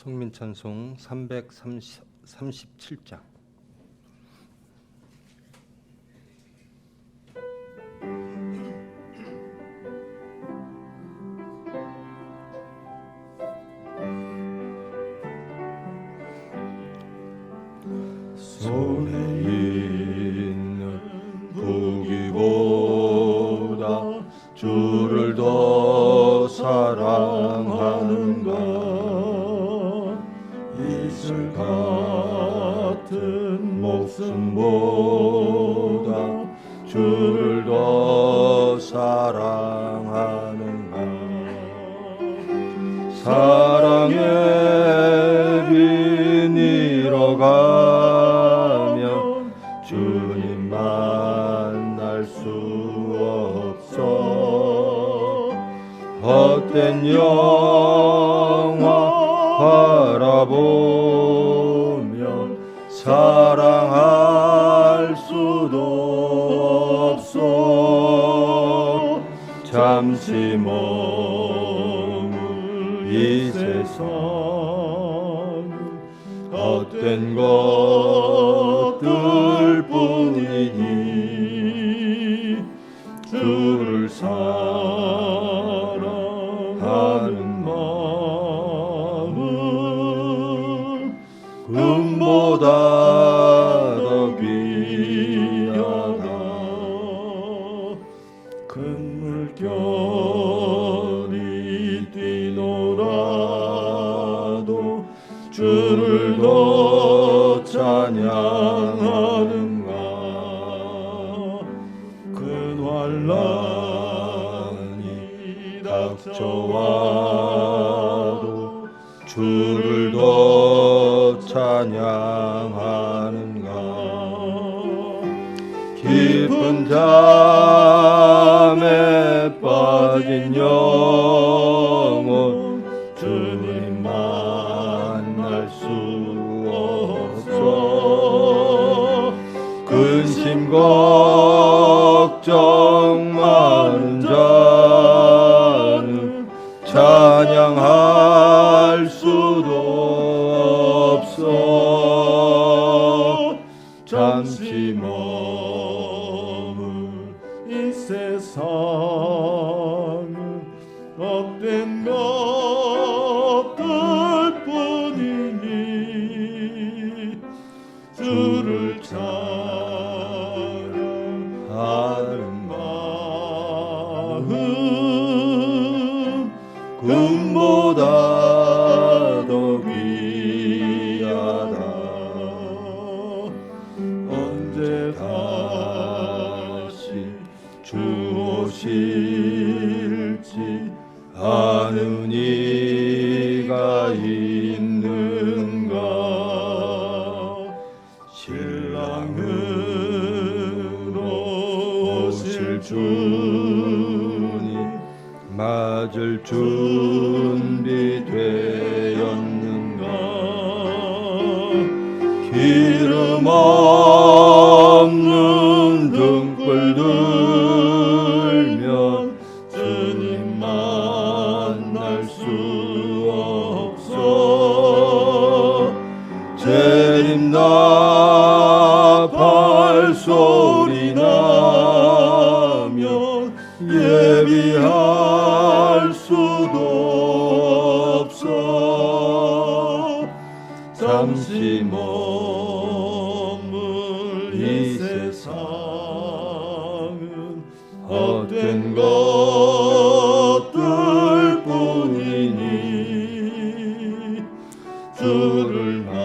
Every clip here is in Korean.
성민찬송 337장. 손에 있는 무기보다 주를 더 사랑하는가. 이슬 같은 목숨보다 주를 더 사랑하는가. 사랑의 빛 잃어가면 주님 만날 수 없어. 헛된 영화 바라보면 사랑할 수도 없어. 잠시 머물 이 세상은 헛된 것들 뿐이니 주를 사랑하는 마음 금보다 더 귀하다. 큰 물결이 뛰놀아도 주를 더 찬양하는가. 큰 환난이 닥쳐와도 주를 더 찬양하는가. 깊은 잠에 빠진 영혼 주님 만날 수 없어. 근심 걱정 많은 자는 찬양할 수도 없어. 잠시 머물 이 세상은 헛된 것들 뿐이니 주를 찬양하는 마음 금보다 더 귀하다. 언제 다시 주 오실지 아는 이가 있는가. 신랑으로 오실 주님 맞을 준비되었는가. 기름 없는 등불 들면 주님 만날 수 없어. 재림나 발소리 나면 예비할 수도 없어. 잠시 머물 이 세상은 헛된 것들 뿐이니 주를 맞을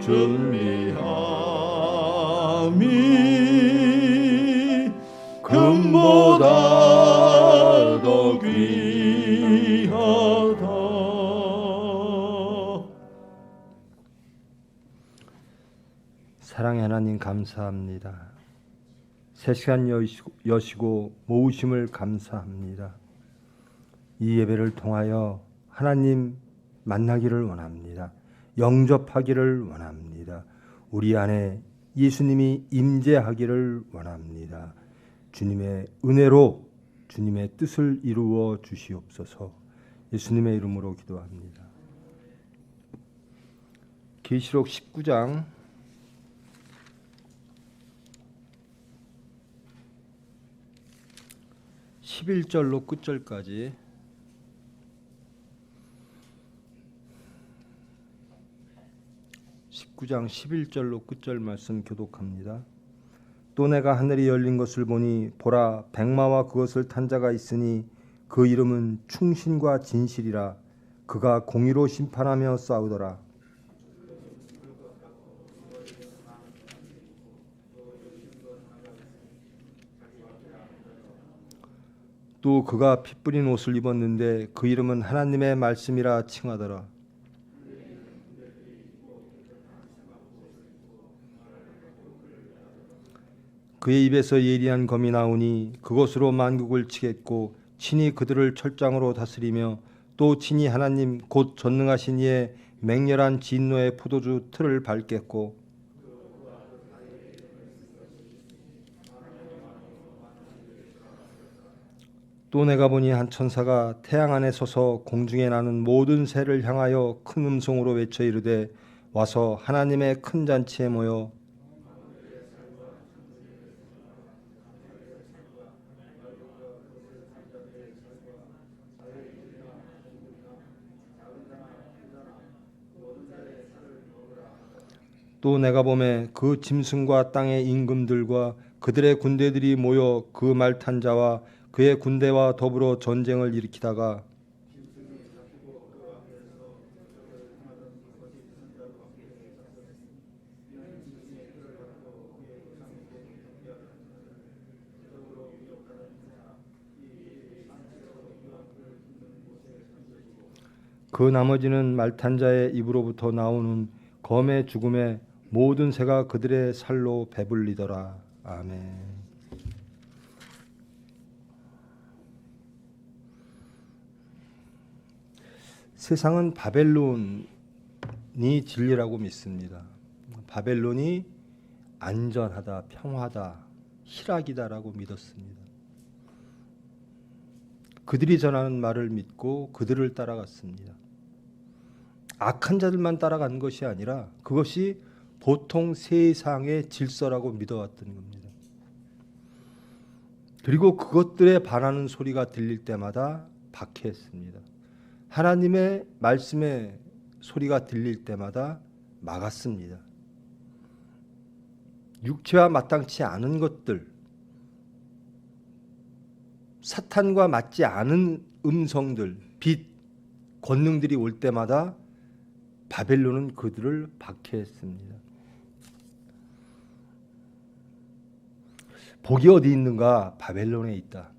준비함이 금보다 더 귀하다. 사랑의 하나님 감사합니다. 새 시간 여시고 모으심을 감사합니다. 이 예배를 통하여 하나님 만나기를 원합니다. 영접하기를 원합니다. 우리 안에 예수님이 임재하기를 원합니다. 주님의 은혜로 주님의 뜻을 이루어 주시옵소서. 예수님의 이름으로 기도합니다. 계시록 19장 11절로 끝절까지 (19장 11절로) 끝절 말씀 교독합니다. 또 내가 하늘이 열린 것을 보니 보라 백마와 그것을 탄 자가 있으니 그 이름은 충신과 진실이라. 그가 공의로 심판하며 싸우더라. 또 그가 피 뿌린 옷을 입었는데 그 이름은 하나님의 말씀이라 칭하더라. 그의 입에서 예리한 검이 나오니 그것으로 만국을 치겠고 친히 그들을 철장으로 다스리며 또 친히 하나님 곧 전능하신 이의 맹렬한 진노의 포도주 틀을 밟겠고 또 내가 보니 한 천사가 태양 안에 서서 공중에 나는 모든 새를 향하여 큰 음성으로 외쳐 이르되 와서 하나님의 큰 잔치에 모여 또 내가 보매 그 짐승과 땅의 임금들과 그들의 군대들이 모여 그 말 탄 자와 그의 군대와 더불어 전쟁을 일으키다가 그 나머지는 말 탄 자의 입으로부터 나오는 검의 죽음에 모든 새가 그들의 살로 배불리더라. 아멘. 세상은 바벨론이 진리라고 믿습니다. 바벨론이 안전하다, 평화다, 희락이다라고 믿었습니다. 그들이 전하는 말을 믿고 그들을 따라갔습니다. 악한 자들만 따라간 것이 아니라 그것이 보통 세상의 질서라고 믿어왔던 겁니다. 그리고 그것들에 반하는 소리가 들릴 때마다 박해했습니다. 하나님의 말씀의 소리가 들릴 때마다 막았습니다. 육체와 마땅치 않은 것들, 사탄과 맞지 않은 음성들, 빛, 권능들이 올 때마다 바벨론은 그들을 박해했습니다. 복이 어디 있는가? 바벨론에 있다.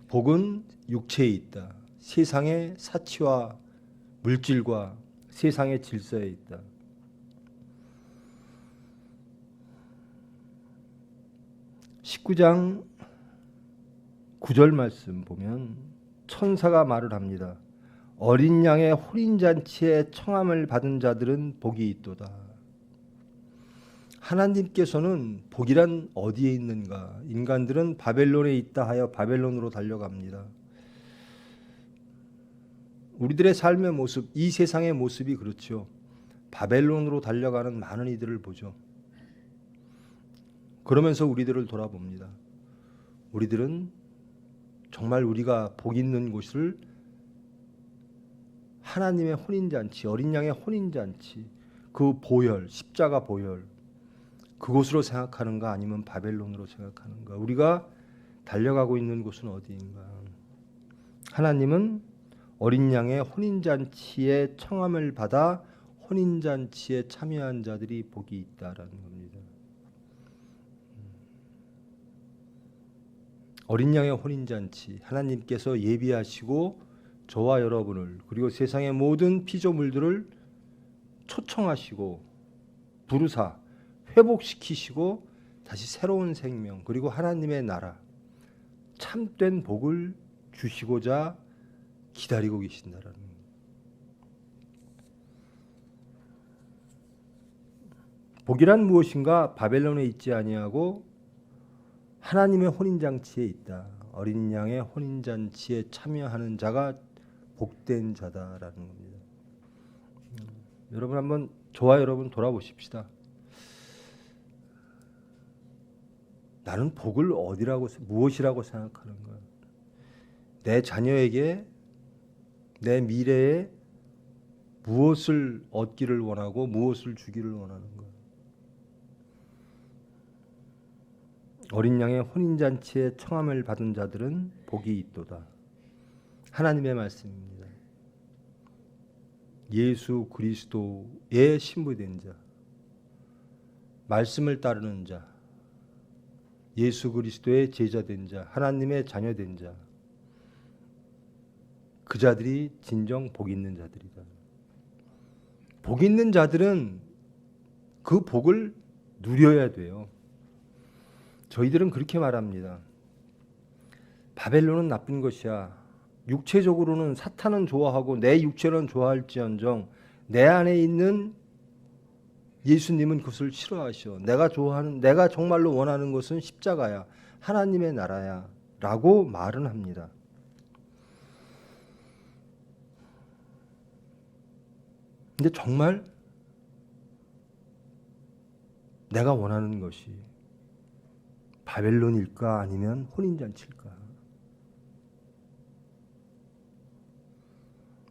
복은 육체에 있다. 세상의 사치와 물질과 세상의 질서에 있다. (19장 9절) 말씀 보면 천사가 말을 합니다. 어린 양의 혼인잔치에 청함을 받은 자들은 복이 있도다. 하나님께서는 복이란 어디에 있는가? 인간들은 바벨론에 있다 하여 바벨론으로 달려갑니다. 우리들의 삶의 모습, 이 세상의 모습이 그렇죠. 바벨론으로 달려가는 많은 이들을 보죠. 그러면서 우리들을 돌아봅니다. 우리들은 정말 우리가 복 있는 곳을 하나님의 혼인잔치, 어린 양의 혼인잔치, 그 보혈, 십자가 보혈, 그곳으로 생각하는가 아니면 바벨론으로 생각하는가? 우리가 달려가고 있는 곳은 어디인가? 하나님은 어린 양의 혼인잔치에 청함을 받아 혼인잔치에 참여한 자들이 복이 있다라는 겁니다. 어린 양의 혼인잔치, 하나님께서 예비하시고 저와 여러분을 그리고 세상의 모든 피조물들을 초청하시고 부르사 회복시키시고 다시 새로운 생명 그리고 하나님의 나라 참된 복을 주시고자 기다리고 계신다라는 겁니다. 복이란 무엇인가? 바벨론에 있지 아니하고 하나님의 혼인잔치에 있다. 어린 양의 혼인 잔치에 참여하는 자가 복된 자다라는 겁니다. 여러분 한번 저와 여러분 돌아보십시다. 나는 복을 무엇이라고 생각하는가? 내 자녀에게 내 미래에 무엇을 얻기를 원하고 무엇을 주기를 원하는가? 어린 양의 혼인잔치에 청함을 받은 자들은 복이 있도다. 하나님의 말씀입니다. 예수 그리스도의 신부된 자, 말씀을 따르는 자, 예수 그리스도의 제자된 자, 하나님의 자녀된 자, 그 자들이 진정 복 있는 자들이다. 복 있는 자들은 그 복을 누려야 돼요. 저희들은 그렇게 말합니다. 바벨론은 나쁜 것이야. 육체적으로는 사탄은 좋아하고 내 육체는 좋아할지언정 내 안에 있는 예수님은 그것을 싫어하셔. 내가 정말로 원하는 것은 십자가야. 하나님의 나라야. 라고 말은 합니다. 근데 정말 내가 원하는 것이 바벨론일까 아니면 혼인잔치일까?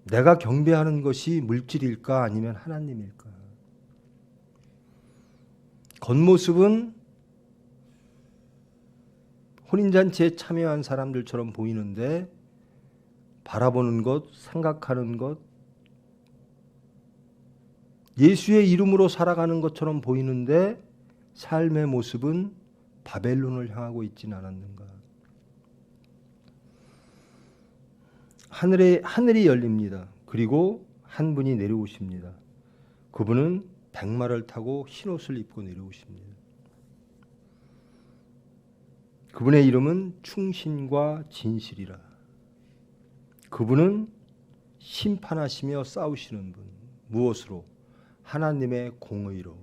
내가 경배하는 것이 물질일까 아니면 하나님일까? 겉모습은 혼인잔치에 참여한 사람들처럼 보이는데 바라보는 것, 생각하는 것, 예수의 이름으로 살아가는 것처럼 보이는데 삶의 모습은 바벨론을 향하고 있지는 않았는가? 하늘이 열립니다. 그리고 한 분이 내려오십니다. 그분은 백마를 타고 흰옷을 입고 내려오십니다. 그분의 이름은 충신과 진실이라. 그분은 심판하시며 싸우시는 분. 무엇으로? 하나님의 공의로.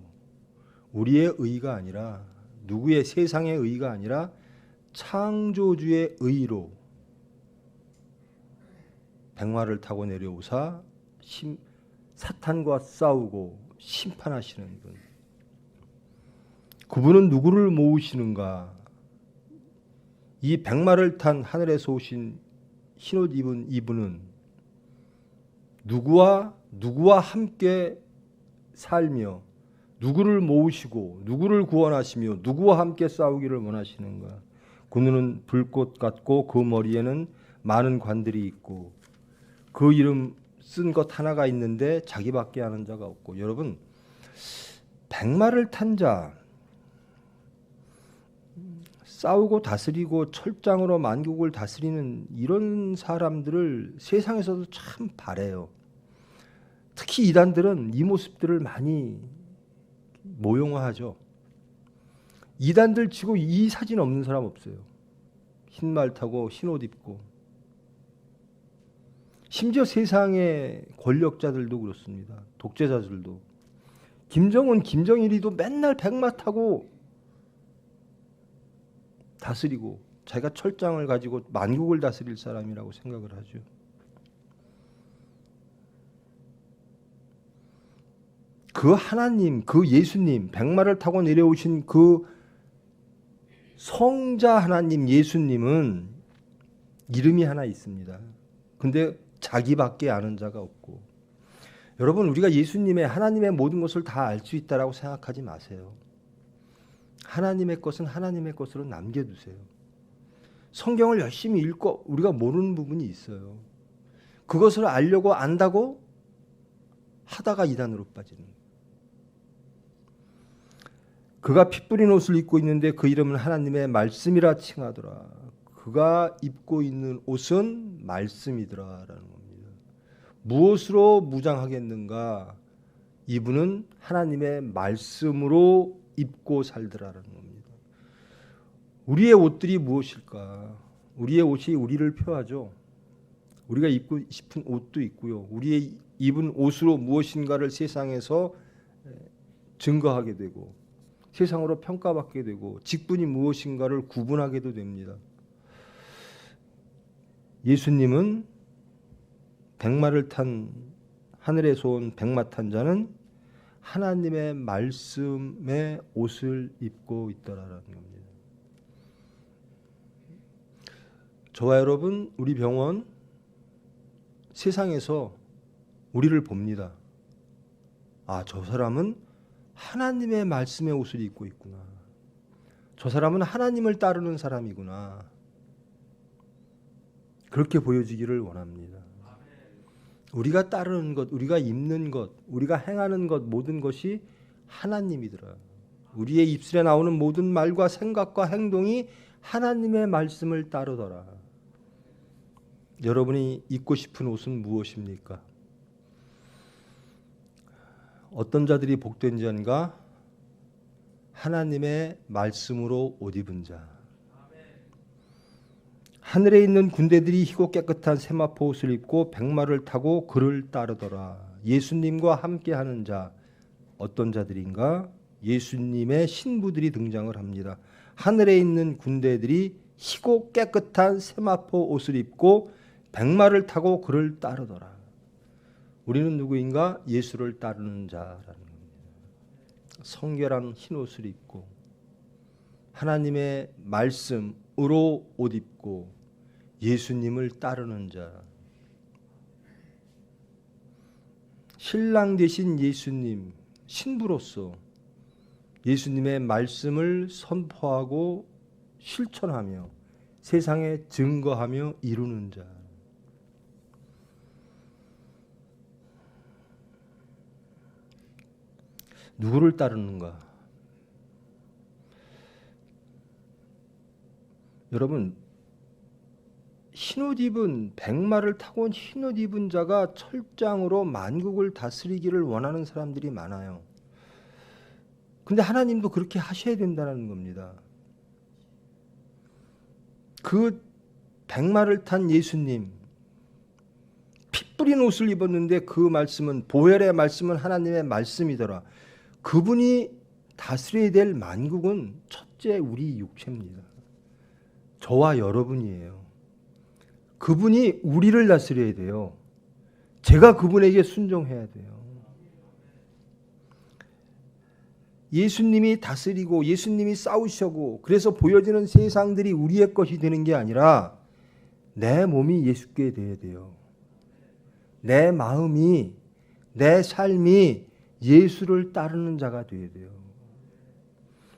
우리의 의가 아니라, 누구의 세상의 의가 아니라 창조주의 의로 백마를 타고 내려오사 사탄과 싸우고 심판하시는 분. 그분은 누구를 모으시는가? 이 백마를 탄 하늘에서 오신 흰옷 입은 이분은 누구와 함께 살며 누구를 모으시고 누구를 구원하시며 누구와 함께 싸우기를 원하시는가? 그 눈은 불꽃 같고 그 머리에는 많은 관들이 있고 그 이름 쓴 것 하나가 있는데 자기밖에 아는 자가 없고. 여러분, 백마를 탄 자, 싸우고 다스리고 철장으로 만국을 다스리는 이런 사람들을 세상에서도 참 바래요. 특히 이단들은 이 모습들을 많이 모형화하죠. 이단들 치고 이 사진 없는 사람 없어요. 흰 말 타고 흰 옷 입고. 심지어 세상의 권력자들도 그렇습니다. 독재자들도. 김정은, 김정일이도 맨날 백마 타고 다스리고 자기가 철장을 가지고 만국을 다스릴 사람이라고 생각을 하죠. 그 하나님, 그 예수님, 백마를 타고 내려오신 그 성자 하나님 예수님은 이름이 하나 있습니다. 근데 자기밖에 아는 자가 없고. 여러분, 우리가 예수님의 하나님의 모든 것을 다 알 수 있다라고 생각하지 마세요. 하나님의 것은 하나님의 것으로 남겨두세요. 성경을 열심히 읽고 우리가 모르는 부분이 있어요. 그것을 알려고 안다고 하다가 이단으로 빠지는. 그가 피 뿌린 옷을 입고 있는데 그 이름은 하나님의 말씀이라 칭하더라. 그가 입고 있는 옷은 말씀이더라라는 겁니다. 무엇으로 무장하겠는가? 이분은 하나님의 말씀으로 입고 살더라라는 겁니다. 우리의 옷들이 무엇일까? 우리의 옷이 우리를 표하죠. 우리가 입고 싶은 옷도 있고요. 우리의 입은 옷으로 무엇인가를 세상에서 증거하게 되고 세상으로 평가받게 되고 직분이 무엇인가를 구분하게도 됩니다. 예수님은 백마를 탄 하늘에서 온 백마 탄 자는 하나님의 말씀의 옷을 입고 있더라라는 겁니다. 저와 여러분, 우리 병원 세상에서 우리를 봅니다. 아, 저 사람은 하나님의 말씀의 옷을 입고 있구나. 저 사람은 하나님을 따르는 사람이구나. 그렇게 보여지기를 원합니다. 우리가 따르는 것, 우리가 입는 것, 우리가 행하는 것 모든 것이 하나님이더라. 우리의 입술에 나오는 모든 말과 생각과 행동이 하나님의 말씀을 따르더라. 여러분이 입고 싶은 옷은 무엇입니까? 어떤 자들이 복된 자인가? 하나님의 말씀으로 옷 입은 자. 하늘에 있는 군대들이 희고 깨끗한 세마포 옷을 입고 백마를 타고 그를 따르더라. 예수님과 함께하는 자, 어떤 자들인가? 예수님의 신부들이 등장을 합니다. 하늘에 있는 군대들이 희고 깨끗한 세마포 옷을 입고 백마를 타고 그를 따르더라. 우리는 누구인가? 예수를 따르는 자라는 겁니다. 성결한 흰 옷을 입고 하나님의 말씀으로 옷 입고 예수님을 따르는 자. 신랑 되신 예수님, 신부로서 예수님의 말씀을 선포하고 실천하며 세상에 증거하며 이루는 자. 누구를 따르는가? 여러분, 흰옷 입은 백마를 타고 온 흰옷 입은 자가 철장으로 만국을 다스리기를 원하는 사람들이 많아요. 근데 하나님도 그렇게 하셔야 된다는 겁니다. 그 백마를 탄 예수님, 피 뿌린 옷을 입었는데 그 말씀은, 보혈의 말씀은 하나님의 말씀이더라. 그분이 다스려야 될 만국은 첫째 우리 육체입니다. 저와 여러분이에요. 그분이 우리를 다스려야 돼요. 제가 그분에게 순종해야 돼요. 예수님이 다스리고 예수님이 싸우시고 그래서 보여지는 세상들이 우리의 것이 되는 게 아니라 내 몸이 예수께 돼야 돼요. 내 마음이, 내 삶이 예수를 따르는 자가 되어야 돼요.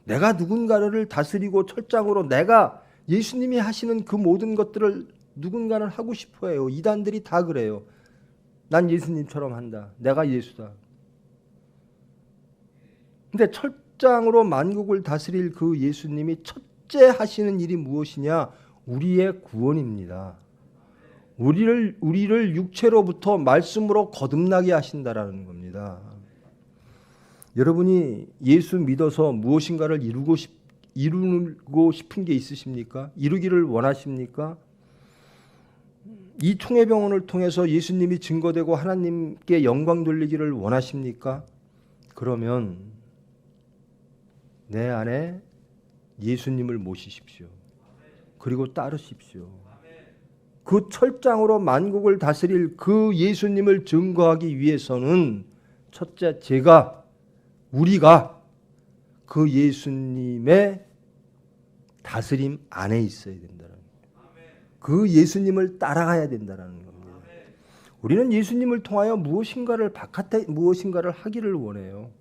내가 누군가를 다스리고 철장으로 내가 예수님이 하시는 그 모든 것들을 누군가는 하고 싶어 해요. 이단들이 다 그래요. 난 예수님처럼 한다. 내가 예수다. 근데 철장으로 만국을 다스릴 그 예수님이 첫째 하시는 일이 무엇이냐? 우리의 구원입니다. 우리를 육체로부터 말씀으로 거듭나게 하신다라는 겁니다. 여러분이 예수 믿어서 무엇인가를 이루고 싶은 게 있으십니까? 이루기를 원하십니까? 이 총회병원을 통해서 예수님이 증거되고 하나님께 영광 돌리기를 원하십니까? 그러면 내 안에 예수님을 모시십시오. 그리고 따르십시오. 그 철장으로 만국을 다스릴 그 예수님을 증거하기 위해서는 첫째, 우리가 그 예수님의 다스림 안에 있어야 된다는 거예요. 그 예수님을 따라가야 된다는 겁니다. 우리는 예수님을 통하여 무엇인가를 하기를 원해요.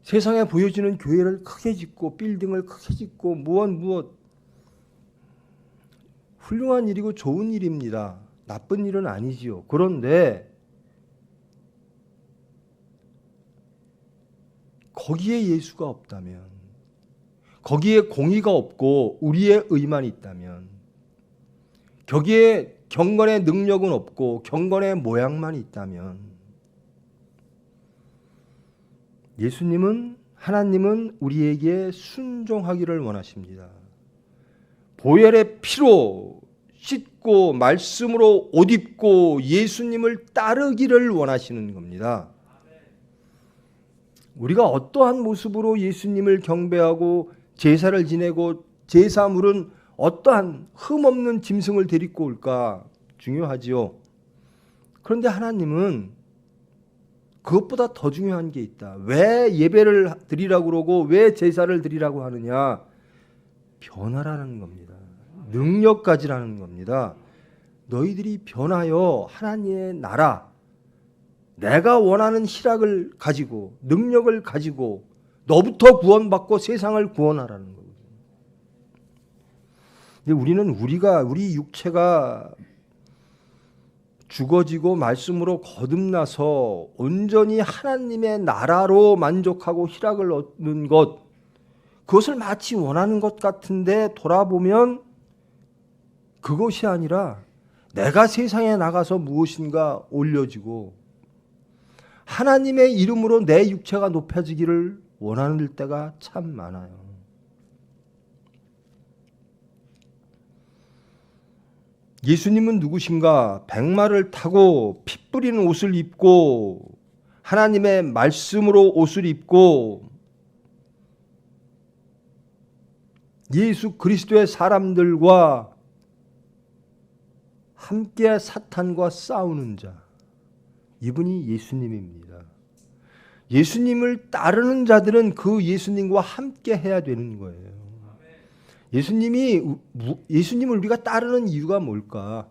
세상에 보여지는 교회를 크게 짓고 빌딩을 크게 짓고 무엇 훌륭한 일이고 좋은 일입니다. 나쁜 일은 아니지요. 그런데 거기에 예수가 없다면, 거기에 공의가 없고 우리의 의만 있다면, 거기에 경건의 능력은 없고 경건의 모양만 있다면, 하나님은 우리에게 순종하기를 원하십니다. 보혈의 피로 씻고 말씀으로 옷 입고 예수님을 따르기를 원하시는 겁니다. 우리가 어떠한 모습으로 예수님을 경배하고 제사를 지내고 제사물은 어떠한 흠없는 짐승을 데리고 올까? 중요하지요. 그런데 하나님은 그것보다 더 중요한 게 있다. 왜 예배를 드리라고 그러고 왜 제사를 드리라고 하느냐? 변화라는 겁니다. 능력 가지라는 겁니다. 너희들이 변하여 하나님의 나라, 내가 원하는 희락을 가지고 능력을 가지고 너부터 구원받고 세상을 구원하라는 거거든요. 근데 우리는 우리 육체가 죽어지고 말씀으로 거듭나서 온전히 하나님의 나라로 만족하고 희락을 얻는 것, 그것을 마치 원하는 것 같은데 돌아보면 그것이 아니라 내가 세상에 나가서 무엇인가 올려지고 하나님의 이름으로 내 육체가 높여지기를 원하는 때가 참 많아요. 예수님은 누구신가? 백마를 타고 피 뿌리는 옷을 입고 하나님의 말씀으로 옷을 입고 예수 그리스도의 사람들과 함께 사탄과 싸우는 자, 이분이 예수님입니다. 예수님을 따르는 자들은 그 예수님과 함께 해야 되는 거예요. 예수님을 우리가 따르는 이유가 뭘까?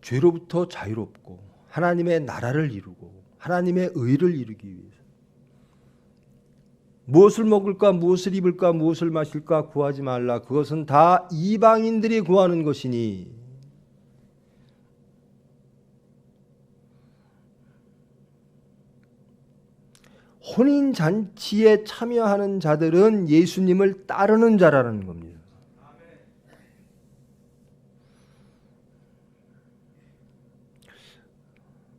죄로부터 자유롭고 하나님의 나라를 이루고 하나님의 의를 이루기 위해서. 무엇을 먹을까, 무엇을 입을까, 무엇을 마실까 구하지 말라. 그것은 다 이방인들이 구하는 것이니. 혼인잔치에 참여하는 자들은 예수님을 따르는 자라는 겁니다.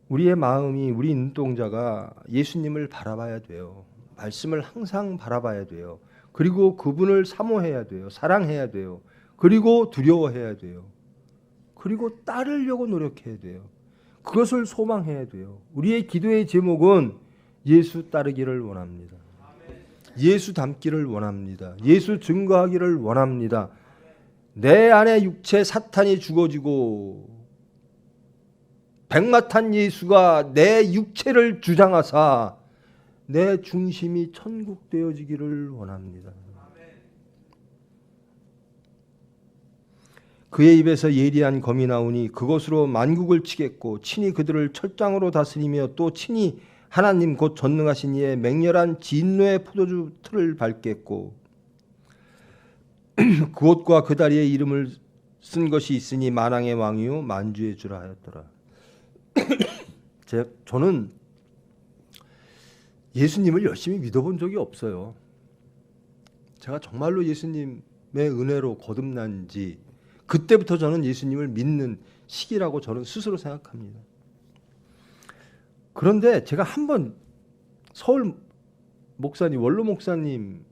우리의 마음이, 우리 눈동자가 예수님을 바라봐야 돼요. 말씀을 항상 바라봐야 돼요. 그리고 그분을 사모해야 돼요. 사랑해야 돼요. 그리고 두려워해야 돼요. 그리고 따르려고 노력해야 돼요. 그것을 소망해야 돼요. 우리의 기도의 제목은 예수 따르기를 원합니다. 예수 닮기를 원합니다. 예수 증거하기를 원합니다. 내 안에 육체 사탄이 죽어지고 백마 탄 예수가 내 육체를 주장하사 내 중심이 천국 되어지기를 원합니다. 그의 입에서 예리한 검이 나오니 그것으로 만국을 치겠고 친히 그들을 철장으로 다스리며 또 친히 하나님 곧 전능하신 이의 맹렬한 진노의 포도주 틀을 밟겠고 그 옷과 그 다리에 이름을 쓴 것이 있으니 만왕의 왕이요 만주의 주라 하였더라. 저는 예수님을 열심히 믿어본 적이 없어요. 제가 정말로 예수님의 은혜로 거듭난 지 그때부터 저는 예수님을 믿는 시기라고 저는 스스로 생각합니다. 그런데 제가 한번 서울 목사님, 원로 목사님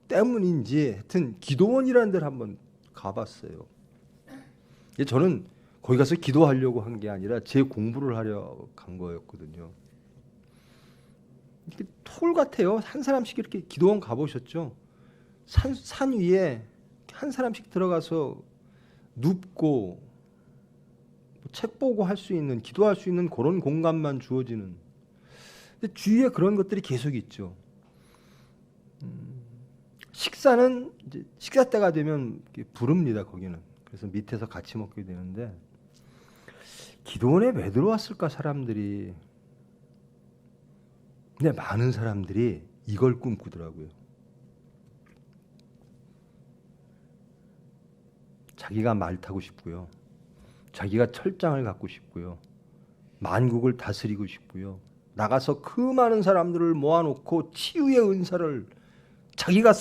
때문인지 하여튼 기도원이라는 데를 한번 가봤어요. 저는 거기 가서 기도하려고 한 게 아니라 제 공부를 하려 간 거였거든요. 이렇게 톨 같아요. 한 사람씩 이렇게 기도원 가보셨죠? 산 위에 한 사람씩 들어가서 눕고 책 보고 할 수 있는, 기도할 수 있는 그런 공간만 주어지는. 근데 주위에 그런 것들이 계속 있죠. 식사는 이제 식사 때가 되면 부릅니다. 거기는. 그래서 밑에서 같이 먹게 되는데 기도원에 왜 들어왔을까 사람들이. 근데 많은 사람들이 이걸 꿈꾸더라고요. 자기가 말 타고 싶고요. 자기가 철장을 갖고 싶고요. 만국을 다스리고 싶고요. 나가서 그 많은 사람들을 모아놓고 치유의 은사를 자기가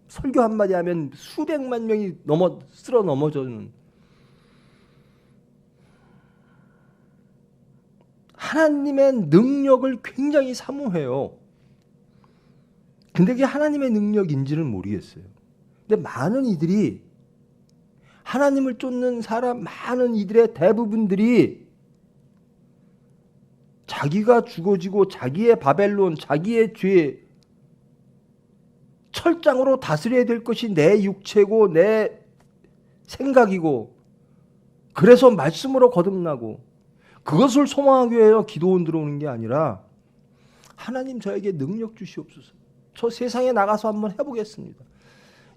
설교 한마디 하면 수백만 명이 쓸어 넘어져는 하나님의 능력을 굉장히 사모해요. 근데 그게 하나님의 능력인지는 모르겠어요. 근데 많은 이들이 하나님을 쫓는 사람, 많은 이들의 대부분들이 자기가 죽어지고 자기의 바벨론, 자기의 죄, 철장으로 다스려야 될 것이 내 육체고 내 생각이고, 그래서 말씀으로 거듭나고 그것을 소망하기 위하여 기도원 들어오는 게 아니라, 하나님 저에게 능력 주시옵소서. 저 세상에 나가서 한번 해보겠습니다.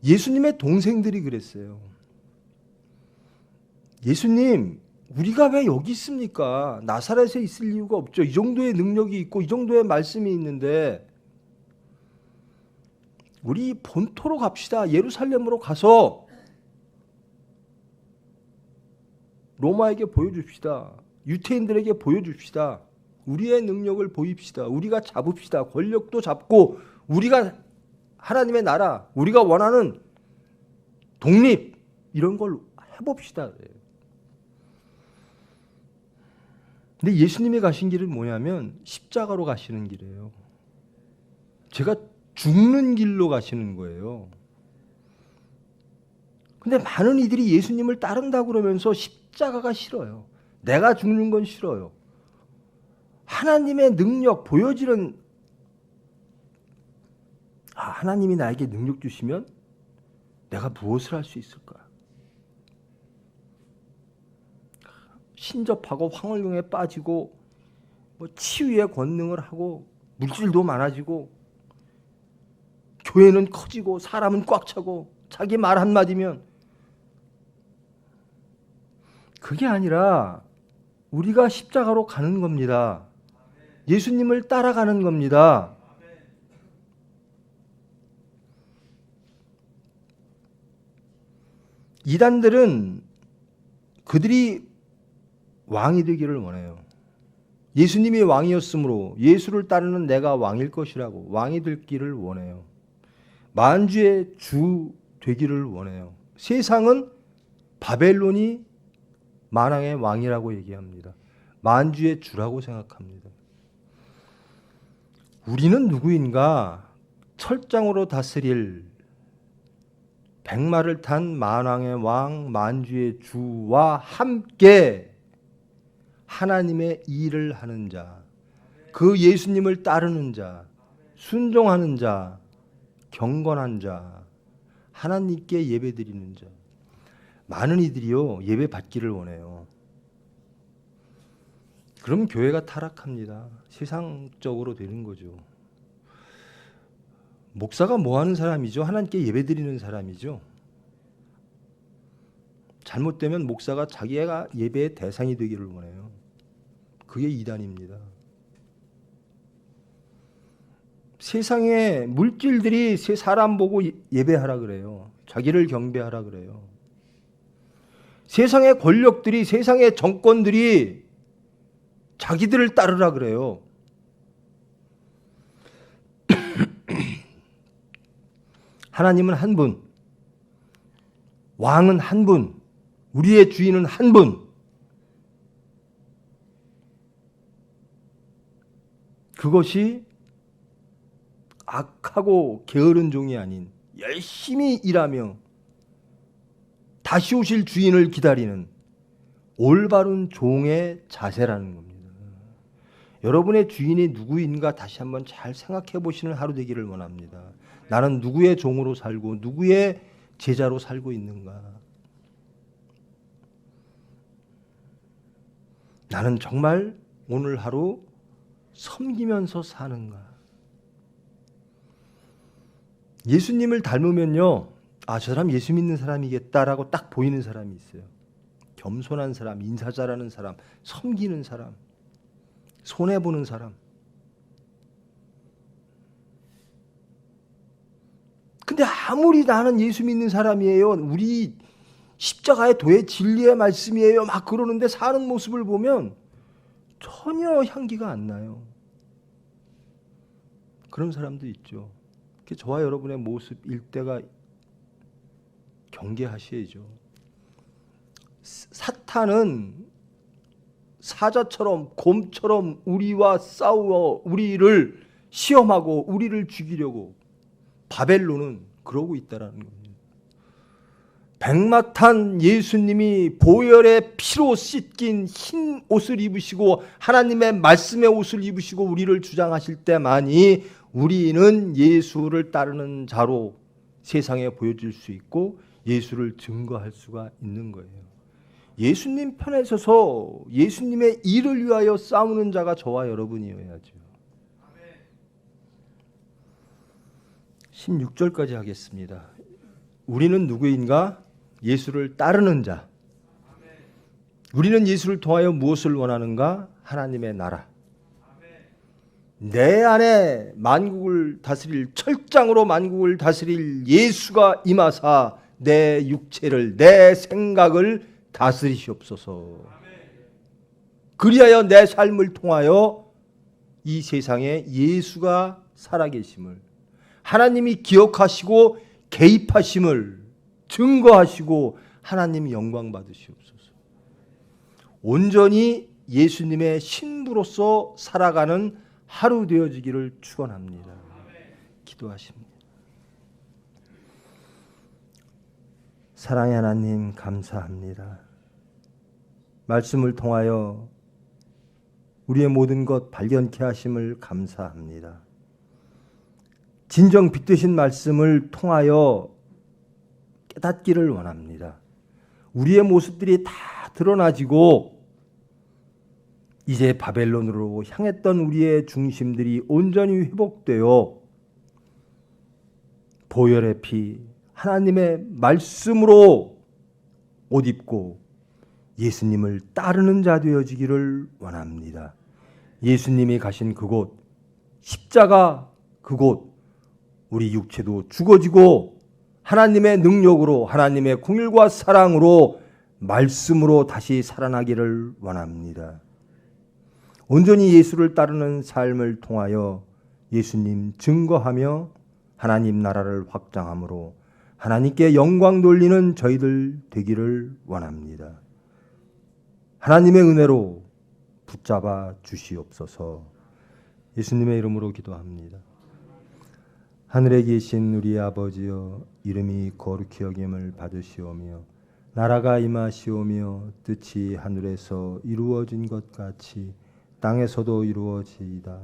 예수님의 동생들이 그랬어요. 예수님, 우리가 왜 여기 있습니까? 나사렛에 있을 이유가 없죠. 이 정도의 능력이 있고 이 정도의 말씀이 있는데 우리 본토로 갑시다. 예루살렘으로 가서 로마에게 보여줍시다. 유태인들에게 보여줍시다. 우리의 능력을 보입시다. 우리가 잡읍시다. 권력도 잡고 우리가 하나님의 나라, 우리가 원하는 독립, 이런 걸 해봅시다. 근데 예수님이 가신 길은 뭐냐면 십자가로 가시는 길이에요. 제가 죽는 길로 가시는 거예요. 근데 많은 이들이 예수님을 따른다고 그러면서 십자가가 싫어요. 내가 죽는 건 싫어요. 하나님의 능력 보여지는, 하나님이 나에게 능력 주시면 내가 무엇을 할 수 있을까? 신접하고 황홀경에 빠지고 뭐 치유의 권능을 하고 물질도 많아지고 교회는 커지고 사람은 꽉 차고 자기 말 한마디면, 그게 아니라 우리가 십자가로 가는 겁니다. 예수님을 따라가는 겁니다. 이단들은 그들이 왕이 되기를 원해요. 예수님이 왕이었으므로 예수를 따르는 내가 왕일 것이라고 왕이 되기를 원해요. 만주의 주 되기를 원해요. 세상은 바벨론이 만왕의 왕이라고 얘기합니다. 만주의 주라고 생각합니다. 우리는 누구인가? 철장으로 다스릴 백마를 탄 만왕의 왕, 만주의 주와 함께 하나님의 일을 하는 자, 그 예수님을 따르는 자, 순종하는 자, 경건한 자, 하나님께 예배드리는 자. 많은 이들이요, 예배 받기를 원해요. 그럼 교회가 타락합니다. 세상적으로 되는 거죠. 목사가 뭐 하는 사람이죠? 하나님께 예배드리는 사람이죠. 잘못되면 목사가 자기가 예배의 대상이 되기를 원해요. 그게 이단입니다. 세상의 물질들이 세 사람 보고 예배하라 그래요. 자기를 경배하라 그래요. 세상의 권력들이, 세상의 정권들이 자기들을 따르라 그래요. 하나님은 한 분, 왕은 한 분, 우리의 주인은 한 분. 그것이 악하고 게으른 종이 아닌 열심히 일하며 다시 오실 주인을 기다리는 올바른 종의 자세라는 겁니다. 여러분의 주인이 누구인가 다시 한번 잘 생각해 보시는 하루 되기를 원합니다. 나는 누구의 종으로 살고 누구의 제자로 살고 있는가? 나는 정말 오늘 하루 섬기면서 사는가? 예수님을 닮으면요, 저 사람 예수 믿는 사람이겠다라고 딱 보이는 사람이 있어요. 겸손한 사람, 인사 잘하는 사람, 섬기는 사람, 손해보는 사람. 근데 아무리 나는 예수 믿는 사람이에요, 우리 십자가의 도의 진리의 말씀이에요 막 그러는데 사는 모습을 보면 전혀 향기가 안 나요. 그런 사람도 있죠. 저와 여러분의 모습일 때가 경계하셔야죠. 사탄은 사자처럼, 곰처럼 우리와 싸워 우리를 시험하고 우리를 죽이려고, 바벨론은 그러고 있다라는 겁니다. 백마탄 예수님이 보혈의 피로 씻긴 흰 옷을 입으시고 하나님의 말씀의 옷을 입으시고 우리를 주장하실 때만이 우리는 예수를 따르는 자로 세상에 보여질 수 있고 예수를 증거할 수가 있는 거예요. 예수님 편에 서서 예수님의 일을 위하여 싸우는 자가 저와 여러분이어야죠. 16절까지 하겠습니다. 우리는 누구인가? 예수를 따르는 자. 우리는 예수를 통하여 무엇을 원하는가? 하나님의 나라. 내 안에 만국을 다스릴, 철장으로 만국을 다스릴 예수가 임하사 내 육체를, 내 생각을 다스리시옵소서. 그리하여 내 삶을 통하여 이 세상에 예수가 살아계심을, 하나님이 기억하시고 개입하심을 증거하시고 하나님 영광 받으시옵소서. 온전히 예수님의 신부로서 살아가는 하루 되어지기를 축원합니다. 기도하십니다. 사랑의 하나님 감사합니다. 말씀을 통하여 우리의 모든 것 발견케 하심을 감사합니다. 진정 빛되신 말씀을 통하여 깨닫기를 원합니다. 우리의 모습들이 다 드러나지고 이제 바벨론으로 향했던 우리의 중심들이 온전히 회복되어 보혈의 피, 하나님의 말씀으로 옷 입고 예수님을 따르는 자 되어지기를 원합니다. 예수님이 가신 그곳, 십자가 그곳, 우리 육체도 죽어지고 하나님의 능력으로, 하나님의 긍휼과 사랑으로, 말씀으로 다시 살아나기를 원합니다. 온전히 예수를 따르는 삶을 통하여 예수님 증거하며 하나님 나라를 확장함으로 하나님께 영광 돌리는 저희들 되기를 원합니다. 하나님의 은혜로 붙잡아 주시옵소서. 예수님의 이름으로 기도합니다. 하늘에 계신 우리 아버지여, 이름이 거룩히 여김을 받으시오며 나라가 임하시오며 뜻이 하늘에서 이루어진 것 같이 땅에서도 이루어지이다.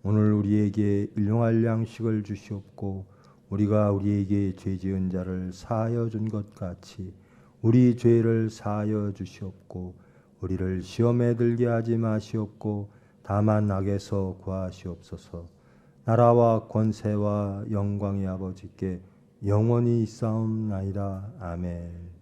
오늘 우리에게 일용할 양식을 주시옵고 우리가 우리에게 죄 지은 자를 사하여 준 것 같이 우리 죄를 사하여 주시옵고 우리를 시험에 들게 하지 마시옵고 다만 악에서 구하시옵소서. 나라와 권세와 영광이 아버지께 영원히 있사옵나이다. 아멘.